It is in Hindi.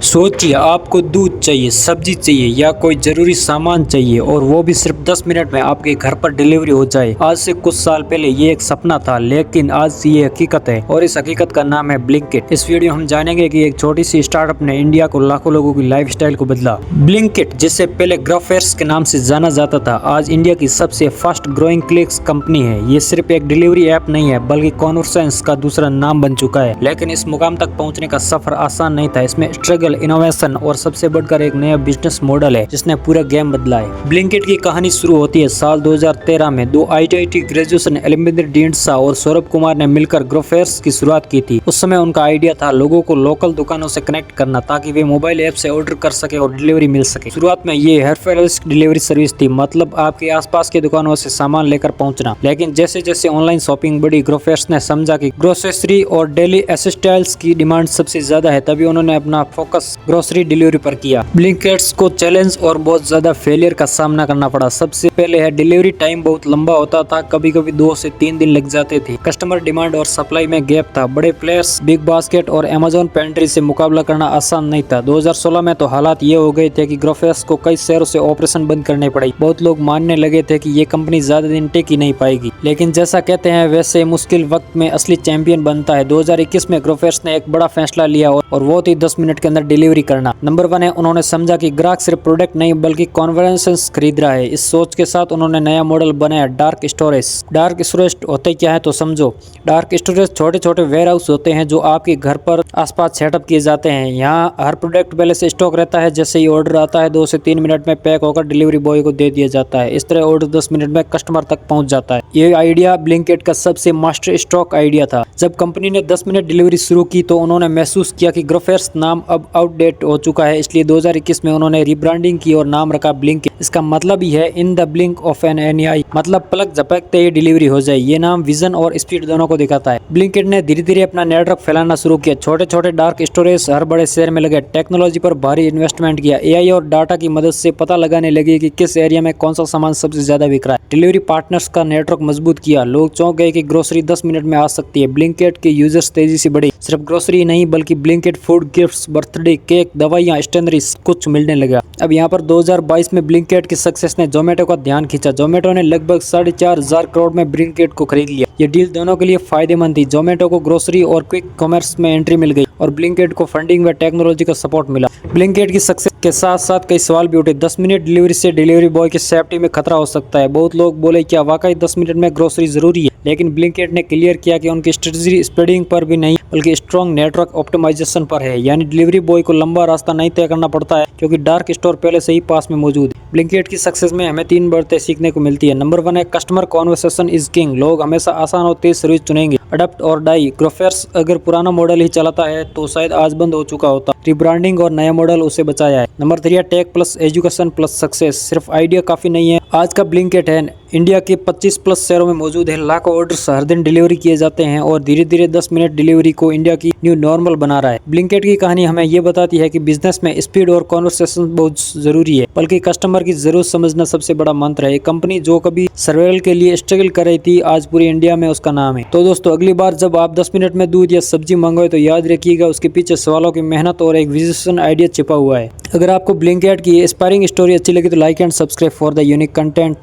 सोचिए, आपको दूध चाहिए, सब्जी चाहिए या कोई जरूरी सामान चाहिए और वो भी सिर्फ 10 मिनट में आपके घर पर डिलीवरी हो जाए। आज से कुछ साल पहले ये एक सपना था, लेकिन आज ये हकीकत है और इस हकीकत का नाम है ब्लिंकिट। इस वीडियो हम जानेंगे कि एक छोटी सी स्टार्टअप ने इंडिया को लाखों लोगों की लाइफस्टाइल को बदला। ब्लिंकिट, जिसे पहले ग्रोफर्स के नाम से जाना जाता था, आज इंडिया की सबसे फास्ट ग्रोइंग क्लिक्स कंपनी है। ये सिर्फ एक डिलीवरी ऐप नहीं है, बल्कि कॉन्वर्सेंस का दूसरा नाम बन चुका है। लेकिन इस मुकाम तक पहुँचने का सफर आसान नहीं था। इसमें स्ट्रगल, इनोवेशन और सबसे बढ़कर एक नया बिजनेस मॉडल है जिसने पूरा गेम बदला है। ब्लिंकिट की कहानी शुरू होती है साल 2013 में। दो आईआईटी ग्रेजुएशन एलिमिंदर ढींडसा और सौरभ कुमार ने मिलकर ग्रोफर्स की शुरुआत की थी। उस समय उनका आइडिया था लोगों को लोकल दुकानों से कनेक्ट करना, ताकि वे मोबाइल ऐप से ऑर्डर कर सके और डिलीवरी मिल सके। शुरुआत में ये हरफेस डिलीवरी सर्विस थी, मतलब आपके आसपास की दुकानों से सामान लेकर पहुंचना। लेकिन जैसे जैसे ऑनलाइन शॉपिंग बढ़ी, ग्रोफर्स ने समझा कि ग्रोसरी और डेली एसेंशियल्स की डिमांड सबसे ज्यादा है। तभी उन्होंने अपना फोकस ग्रोसरी डिलीवरी पर किया। ब्लिंकिट्स को चैलेंज और बहुत ज्यादा फेलियर का सामना करना पड़ा। सबसे पहले है डिलीवरी टाइम बहुत लंबा होता था, कभी कभी 2 से 3 दिन लग जाते थे। कस्टमर डिमांड और सप्लाई में गैप था। बड़े प्लेयर्स बिग बास्केट और अमेज़न पेंट्री से मुकाबला करना आसान नहीं था। 2016 में तो हालात ये हो गए थे कि ग्रोफर्स को कई शहरों से ऑपरेशन बंद करने पड़े। बहुत लोग मानने लगे थे कि ये कंपनी ज्यादा दिन टिक ही नहीं पाएगी। लेकिन जैसा कहते हैं वैसे मुश्किल वक्त में असली चैंपियन बनता है। 2021 में ग्रोफर्स ने एक बड़ा फैसला लिया और वो थी 10 मिनट के अंदर डिलीवरी करना। नंबर 1 है, उन्होंने समझा कि ग्राहक सिर्फ प्रोडक्ट नहीं बल्कि कॉन्वर्सेंस खरीद रहा है। इस सोच के साथ उन्होंने नया मॉडल बनाया, डार्क स्टोरेज। डार्क स्टोरेज होते क्या है तो समझो। डार्क स्टोरेज छोटे छोटे वेयर हाउस होते हैं जो आपके घर पर आसपास सेटअप किए जाते हैं। यहाँ हर प्रोडक्ट पहले से स्टॉक रहता है। जैसे ही ऑर्डर आता है 2 से 3 मिनट में पैक होकर डिलीवरी बॉय को दे दिया जाता है। इस तरह ऑर्डर 10 मिनट में कस्टमर तक पहुंच जाता है। ये आइडिया ब्लिंकिट का सबसे मास्टर स्ट्रोक आइडिया था। जब कंपनी ने 10 मिनट डिलीवरी शुरू की तो उन्होंने महसूस किया कि ग्रोफर्स नाम अब आउटडेट हो चुका है। इसलिए 2021 में उन्होंने रिब्रांडिंग की और नाम रखा ब्लिंकिट। इसका मतलब ही है in the blink of an eye, मतलब पलक झपकते ही डिलीवरी हो जाए। ये नाम विजन और स्पीड दोनों को दिखाता है। ब्लिंकिट ने धीरे धीरे अपना नेटवर्क फैलाना शुरू किया। छोटे छोटे डार्क स्टोरेज हर बड़े शहर में लगे। टेक्नोलॉजी पर भारी इन्वेस्टमेंट किया। एआई और डाटा की मदद से पता लगाने लगे कि किस एरिया में कौन सा सामान सबसे ज्यादा बिक रहा है। डिलीवरी पार्टनर्स का नेटवर्क मजबूत किया। लोग चौंक गए कि ग्रोसरी 10 मिनट में आ सकती है। ब्लिंकिट के यूजर्स तेजी से बढ़े। सिर्फ ग्रोसरी नहीं बल्कि Blinkit food, gifts, birthday cake, दवाइयाँ, स्टेशनरी कुछ मिलने लगा। अब यहाँ पर 2022 में ब्लिंकिट की सक्सेस ने जोमेटो का ध्यान खींचा। जोमेटो ने लगभग 4,500 करोड़ में ब्लिंकिट को खरीद लिया। ये डील दोनों के लिए फायदेमंद थी। जोमेटो को ग्रोसरी और क्विक कॉमर्स में एंट्री मिल गई और ब्लिंकिट को फंडिंग व टेक्नोलॉजी का सपोर्ट मिला। ब्लिंकिट की सक्सेस के साथ साथ कई सवाल भी उठे। 10 मिनट डिलीवरी से डिलीवरी बॉय की सेफ्टी में खतरा हो सकता है। बहुत लोग बोले क्या वाकई 10 मिनट में ग्रोसरी जरूरी है? लेकिन ब्लिंकिट ने क्लियर किया कि उनकी स्ट्रेटजी स्प्रेडिंग पर भी नहीं बल्कि स्ट्रॉन्ग नेटवर्क ऑप्टिमाइजेशन पर है। यानी डिलीवरी बॉय को लंबा रास्ता नहीं तय करना पड़ता है क्योंकि डार्क स्टोर पहले से ही पास में मौजूद है। ब्लिंकिट की सक्सेस में हमें 3 बातें सीखने को मिलती है। नंबर 1 है, कस्टमर कॉन्वर्सेशन इज किंग। लोग हमेशा आसान और तेज सर्विस चुनेंगे। अडप्ट और डाई। ग्रोफर्स अगर पुराना मॉडल ही चलाता है तो शायद आज बंद हो चुका होता। रिब्रांडिंग और नया मॉडल उसे बचाया है। नंबर 3 है, tech plus education plus success. सिर्फ आइडिया काफी नहीं है। आज का ब्लिंकिट है इंडिया के 25 प्लस शहरों में मौजूद है। लाखों ऑर्डर्स हर दिन डिलीवरी किए जाते हैं और धीरे धीरे 10 मिनट डिलीवरी को इंडिया की न्यू नॉर्मल बना रहा है। ब्लिंकिट की कहानी हमें ये बताती है कि बिजनेस में स्पीड और कॉन्वर्सेशन बहुत जरूरी है, बल्कि कस्टमर की जरूरत समझना सबसे बड़ा मंत्र है। एक कंपनी जो कभी सर्वाइवल के लिए स्ट्रगल कर रही थी, आज पूरी इंडिया में उसका नाम है। तो दोस्तों, अगली बार जब आप 10 मिनट में दूध या सब्जी मंगवाए तो याद रखिएगा उसके पीछे सवालों की मेहनत और एक विजन आइडिया छिपा हुआ है। अगर आपको ब्लिंकिट की इंस्पायरिंग स्टोरी अच्छी लगी तो like and subscribe for the unique content.